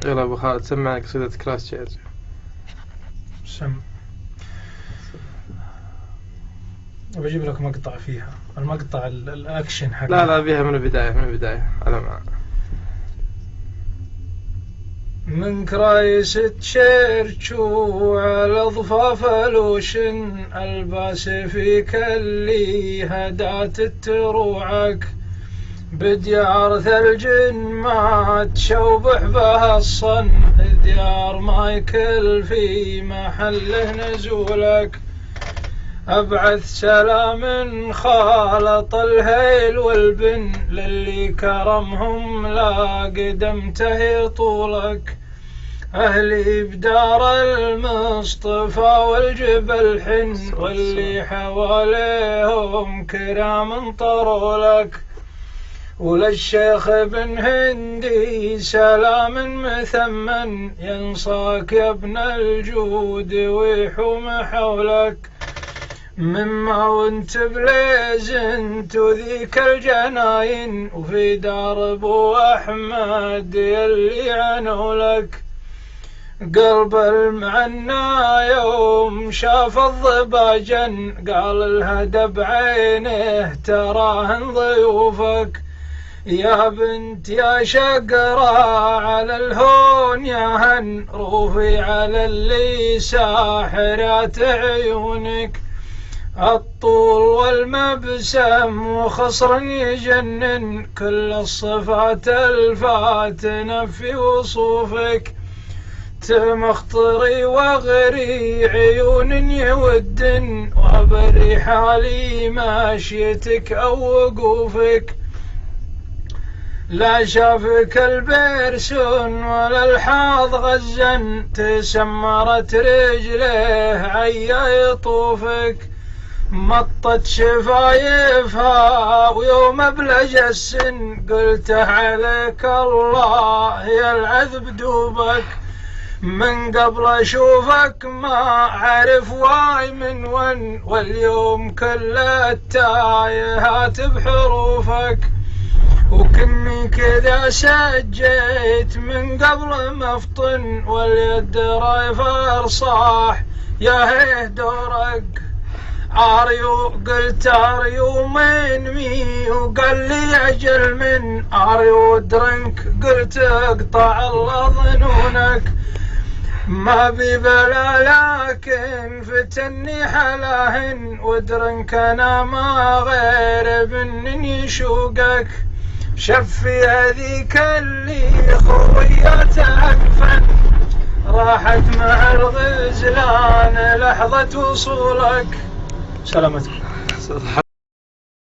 يلا أبو خالد سمعنا قصيدة كراس تشيرش. سم. بجيب لك مقطع فيها، المقطع الأكشن حق. لا بيها من البداية على ما من كرايس تشيرش وعلى ضفاف لوشن الباس فيك اللي هدات تروعك بديار ثلج ما تشوبح بها الصن ديار مايكل في محله نزولك أبعث سلام خالط الهيل والبن للي كرمهم لا قدمته طولك أهلي بدار المصطفى والجبل حن واللي حواليهم كرام طرولك وللشيخ بن هندي سلام مثمن ينصاك يا ابن الجود ويحوم حولك مما وانت بليزنت وذيك الجناين وفي دار ابو احمد يلي عنوا لك قلب المعنى يوم شاف الضباجن قال الهدى بعينه تراهن ضيوفك يا بنت يا شقرة على الهون يا هن روفي على اللي ساحرات عيونك الطول والمبسم وخصر يجنن كل الصفات الفاتنة في وصوفك تمخطري وغري عيون يودن وابري حالي ماشيتك او وقوفك لا شافك البرسون ولا الحاض غزن تسمرت رجله عيا يطوفك مطت شفايفها ويوم ابلج السن قلت عليك الله يلعذ بدوبك من قبل اشوفك ما عرف واي من ون واليوم كل التايهات بحروفك وكني كذا سجيت من قبل ما افطن واليد رايفر صاح يا هيه دورك عاريو قلت عاريو من مي وقال لي اجل من عاريو درنك قلت اقطع الله ظنونك ما ببلا لكن فتني حلاهن ودرنك انا ما غير بنني شوقك شفي هذيك اللي خويات عفن راحت مع الغزلان لحظة وصولك سلامتك.